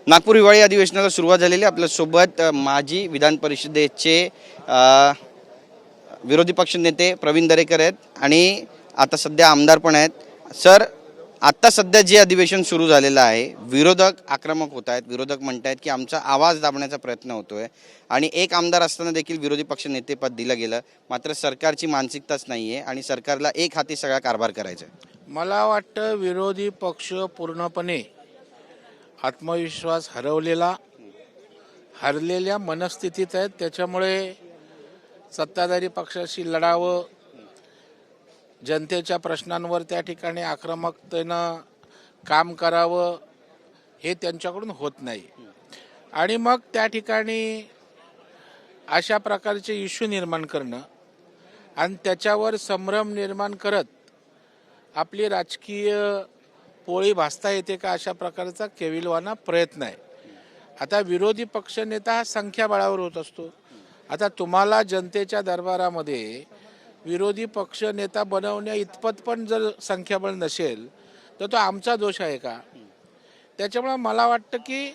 नागपूर हिवाळी अधिवेशनाला सुरुवात झालेली. आपल्यासोबत माजी विधान परिषदेचे विरोधी पक्ष नेते प्रवीण दरेकर आहेत आणि आता सध्या आमदार पण आहेत. सर, आता सध्या जे अधिवेशन सुरू झालेलं आहे, विरोधक आक्रमक होत आहेत. विरोधक म्हणत आहेत की आमचा आवाज दाबण्याचा प्रयत्न होतोय आणि एक आमदार असताना देखील विरोधी पक्ष नेतेपद दिलं गेलं. मात्र सरकारची मानसिकताच नाही आहे आणि सरकारला एक हाती सगळा कारभार करायचा आहे. मला वाटतं विरोधी पक्ष पूर्णपणे आत्मविश्वास हरलेल्या मनस्थितीत आहेत. त्याच्यामुळे सत्ताधारी पक्षाशी लढावं, जनतेच्या प्रश्नांवर त्या ठिकाणी आक्रमकतेनं काम करावं हे त्यांच्याकडून होत नाही. आणि मग त्या ठिकाणी अशा प्रकारचे इश्यू निर्माण करणं आणि त्याच्यावर संभ्रम निर्माण करत आपली राजकीय पोळी भासता येते का, अशा प्रकारचा केविलवाना प्रयत्न आहे. आता विरोधी पक्षनेता हा संख्याबळावर होत असतो. आता तुम्हाला जनतेच्या दरबारामध्ये विरोधी पक्षनेता बनवण्या इतपत पण जर संख्याबळ नसेल तर तो आमचा दोष आहे का? त्याच्यामुळे मला वाटतं की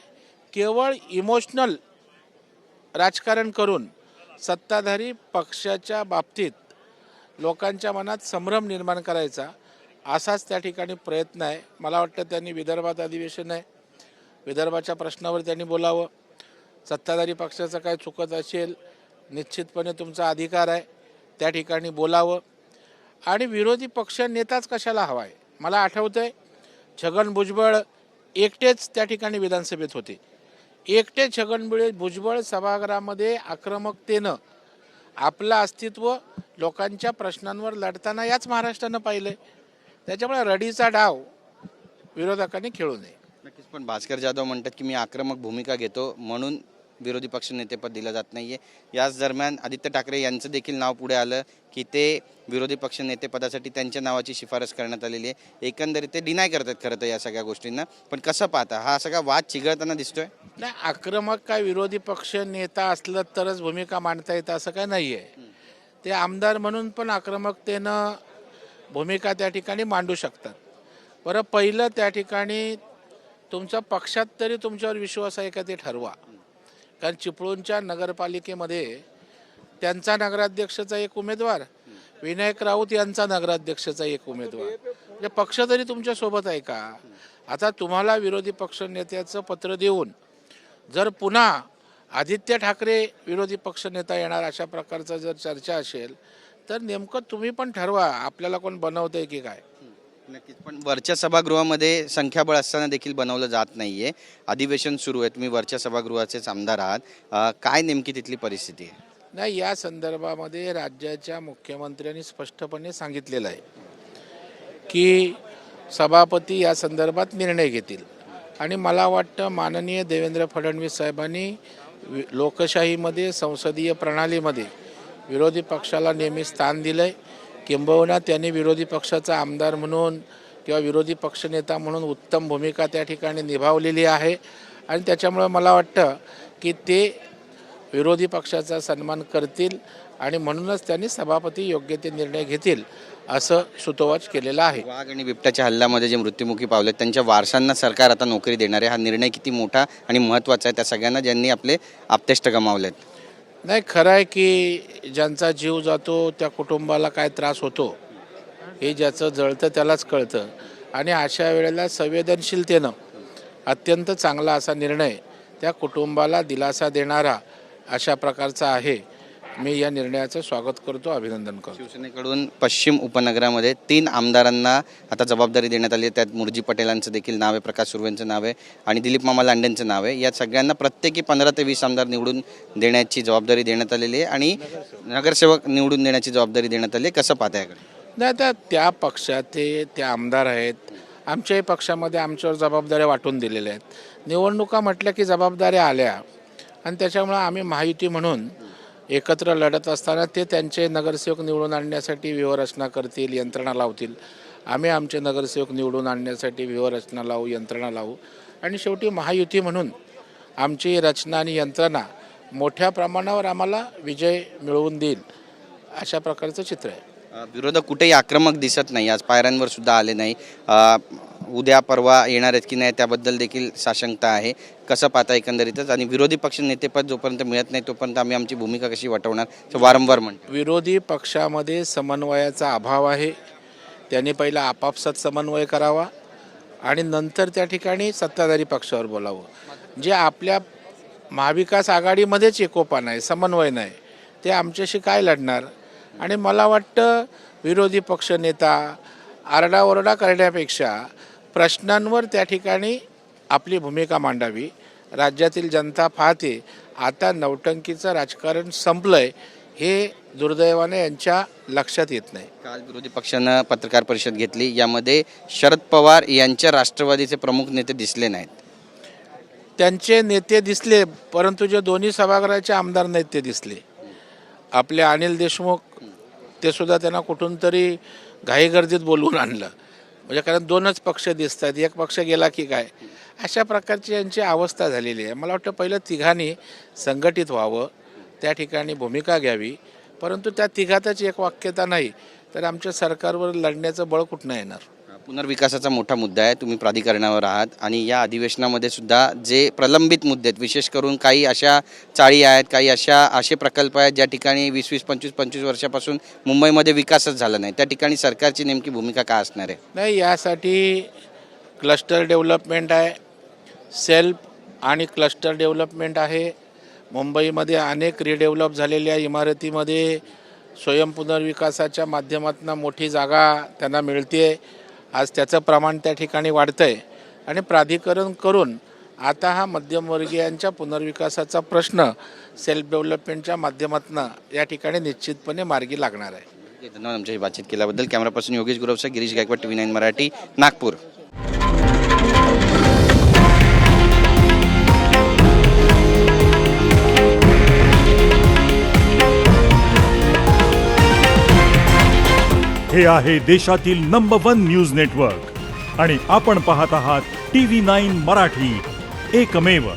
केवळ इमोशनल राजकारण करून सत्ताधारी पक्षाच्या बाबतीत लोकांच्या मनात संभ्रम निर्माण करायचा असाच त्या ठिकाणी प्रयत्न आहे. मला वाटतं त्यांनी विदर्भात अधिवेशन आहे, विदर्भाच्या प्रश्नावर त्यांनी बोलावं. सत्ताधारी पक्षाचं काय चुकत असेल निश्चितपणे तुमचा अधिकार आहे, त्या ठिकाणी बोलावं. आणि विरोधी पक्ष नेताच कशाला हवा आहे? मला आठवतं आहे छगन भुजबळ एकटेच त्या ठिकाणी विधानसभेत होते. एकटे छगन भुजबळ सभागृहामध्ये आक्रमकतेनं आपलं अस्तित्व लोकांच्या प्रश्नांवर लढताना याच महाराष्ट्रानं पाहिलं. त्याच्यामुळे रडीचा डाव विरोधकांनी खेळू नये. नक्कीच, पण भास्कर जाधव म्हणतात की मी आक्रमक भूमिका घेतो म्हणून विरोधी पक्ष नेतेपद दिलं जात नाहीये. याच दरम्यान आदित्य ठाकरे यांचं देखील नाव पुढे आलं की ते विरोधी पक्ष नेतेपदासाठी त्यांच्या नावाची शिफारस करण्यात आलेली आहे. एकंदरीत ते डिनाय करतात खरं तर या सगळ्या गोष्टींना. पण कसं पाहता, हा सगळा वाद चिघळताना दिसतोय? नाही, आक्रमक काय विरोधी पक्ष नेता असलं तरच भूमिका मांडता येतं असं काय नाही आहे. ते आमदार म्हणून पण आक्रमकतेनं भूमिका त्या ठिकाणी मांडू शकतात. बरं, पहिलं त्या ठिकाणी तुमच्या पक्षात तरी तुमच्यावर विश्वास आहे का ते ठरवा. कारण चिपळूणच्या नगरपालिकेमध्ये त्यांचा नगराध्यक्षाचा एक उमेदवार, विनायक राऊत यांचा नगराध्यक्षाचा एक उमेदवार, म्हणजे पक्ष तरी तुमच्यासोबत आहे का? आता तुम्हाला विरोधी पक्ष नेत्याचं पत्र देऊन जर पुन्हा आदित्य ठाकरे विरोधी पक्षनेता येणार अशा प्रकारचा जर चर्चा असेल तर नेमकं तुम्ही पण ठरवा आपल्याला कोण बनवतंय की काय. नक्कीच, पण वरच्या सभागृहामध्ये संख्याबळ असताना देखील बनवलं जात नाहीये. अधिवेशन सुरू आहे, तुम्ही वरच्या सभागृहाचेच आमदार आहात. काय नेमकी तिथली परिस्थिती आहे? नाही, या संदर्भामध्ये राज्याच्या मुख्यमंत्र्यांनी स्पष्टपणे सांगितलेलं आहे की सभापती या संदर्भात निर्णय घेतील. आणि मला वाटतं माननीय देवेंद्र फडणवीस साहेबांनी लोकशाहीमध्ये, संसदीय प्रणालीमध्ये विरोधी पक्षाला नेहमी स्थान दिलं आहे. किंबहुना त्यांनी विरोधी पक्षाचा आमदार म्हणून किंवा विरोधी पक्षनेता म्हणून उत्तम भूमिका त्या ठिकाणी निभावलेली आहे. आणि त्याच्यामुळं मला वाटतं की ते विरोधी पक्षाचा सन्मान करतील आणि म्हणूनच त्यांनी सभापती योग्य ते निर्णय घेतील असं सुतोवाच केलेलं आहे. वाघ आणि बिबट्याच्या हल्ल्यामध्ये जे मृत्युमुखी पावले त्यांच्या वारसांना सरकार आता नोकरी देणार आहे. हा निर्णय किती मोठा आणि महत्त्वाचा आहे त्या सगळ्यांना ज्यांनी आपले आप्तेष्ट गमावलेत? नाही, खरं आहे की ज्यांचा जीव जातो त्या कुटुंबाला काय त्रास होतो हे ज्याचं जळतं त्यालाच कळतं. आणि अशा वेळेला संवेदनशीलतेनं अत्यंत चांगला असा निर्णय त्या कुटुंबाला दिलासा देणारा अशा प्रकारचा आहे. मी या निर्णयाचं स्वागत करतो, अभिनंदन करतो. शिवसेनेकडून पश्चिम उपनगरामध्ये 3 आमदारांना आता जबाबदारी देण्यात आली आहे. त्यात मुरजी पटेलांचं देखील नाव आहे, प्रकाश सुर्वेंचं नाव आहे आणि दिलीप मामा लांडेंचं नाव आहे. या सगळ्यांना प्रत्येकी 15 ते 20 आमदार निवडून देण्याची जबाबदारी देण्यात आलेली आहे आणि नगरसेवक निवडून देण्याची जबाबदारी देण्यात आली आहे. कसं पाहता याकडे? नाही, आता त्या पक्षात ते आमदार आहेत. आमच्याही पक्षामध्ये आमच्यावर जबाबदाऱ्या वाटून दिलेल्या आहेत. निवडणुका म्हटल्या की जबाबदाऱ्या आल्या आणि त्याच्यामुळं आम्ही महायुती म्हणून एकत्र लढत असताना ते त्यांचे नगरसेवक निवडून आणण्यासाठी व्यूहरचना करतील, यंत्रणा लावतील. आम्ही आमचे नगरसेवक निवडून आणण्यासाठी व्यूहरचना लावू, यंत्रणा लावू आणि शेवटी महायुती म्हणून आमची रचना आणि यंत्रणा मोठ्या प्रमाणावर आम्हाला विजय मिळवून देईल अशा प्रकारचं चित्र आहे. विरोधक कुठेही आक्रमक दिसत नाही, आज पायऱ्यांवर सुद्धा आले नाही. उद्या परवा येणार आहेत की नाही त्याबद्दल देखील साशंकता आहे. कसं पाहता एकंदरीतच, आणि विरोधी पक्ष नेतेपद जोपर्यंत मिळत नाही तोपर्यंत आम्ही आमची भूमिका कशी वटवणार असं वारंवार म्हणतो. विरोधी पक्षामध्ये समन्वयाचा अभाव आहे. त्यांनी पहिला आपापसात समन्वय करावा आणि नंतर त्या ठिकाणी सत्ताधारी पक्षावर बोलावं. जे आपल्या महाविकास आघाडीमध्येच एकोपा नाही, समन्वय नाही, ते आमच्याशी काय लढणार. आणि मला वाटतं विरोधी पक्ष नेता आरडाओरडा करण्यापेक्षा प्रश्नांवर त्या ठिकाणी आपली भूमिका मांडावी. राज्यातील जनता पाहते आता नौटंकीचं राजकारण संपलंय, हे दुर्दैवाने यांच्या लक्षात येत नाही. काल विरोधी पक्षानं पत्रकार परिषद घेतली, यामध्ये शरद पवार यांच्या राष्ट्रवादीचे प्रमुख नेते दिसले नाहीत. त्यांचे नेते दिसले, परंतु जे दोन्ही सभागृहाचे आमदार नाहीत ते दिसले. आपले अनिल देशमुख ते सुद्धा त्यांना कुठून तरी घाईगर्दीत बोलवून आणलं, म्हणजे कारण दोनच पक्ष दिसतात, एक पक्ष गेला की काय, अशा प्रकारची यांची अवस्था झालेली आहे. मला वाटतं पहिलं तिघांनी संघटित व्हावं, त्या ठिकाणी भूमिका घ्यावी. परंतु त्या तिघातच एक वाक्यता नाही तर आमच्या सरकारवर लढण्याचं बळ कुठनं येणार. पुनर्विकासाचा मोठा मुद्दा आहे, तुम्ही प्राधिकरणावर आहात आणि या अधिवेशनामध्ये सुद्धा जे प्रलंबित मुद्दे आहेत, विशेष करून काही अशा चाळी आहेत, काही असे प्रकल्प आहेत ज्या ठिकाणी 20-20, 25-25 वर्षापासून मुंबईमध्ये विकासच झाला नाही, त्या ठिकाणी सरकारची नेमकी भूमिका काय असणार आहे? नाही, यासाठी क्लस्टर डेव्हलपमेंट आहे, सेल्फ आणि क्लस्टर डेव्हलपमेंट आहे. मुंबईमध्ये अनेक रिडेव्हलप झालेल्या इमारतीमध्ये स्वयंपुनर्विकासाच्या माध्यमातून मोठी जागा त्यांना मिळते. आज त्याचं प्रमाण त्या ठिकाणी वाढतं आहे आणि प्राधिकरण करून आता हा मध्यमवर्गीयांच्या पुनर्विकासाचा प्रश्न सेल्फ डेव्हलपमेंटच्या माध्यमातून या ठिकाणी निश्चितपणे मार्गी लागणार आहे. धन्यवाद आमच्याशी बातचीत केल्याबद्दल. कॅमेरा पर्सन योगेश गुरवसह, गिरीश गायकवाड, TV9 मराठी, नागपूर. हे आहे देशातील नंबर 1 न्यूज नेटवर्क आणि आपण पाहत आहात TV9 मराठी, एकमेव.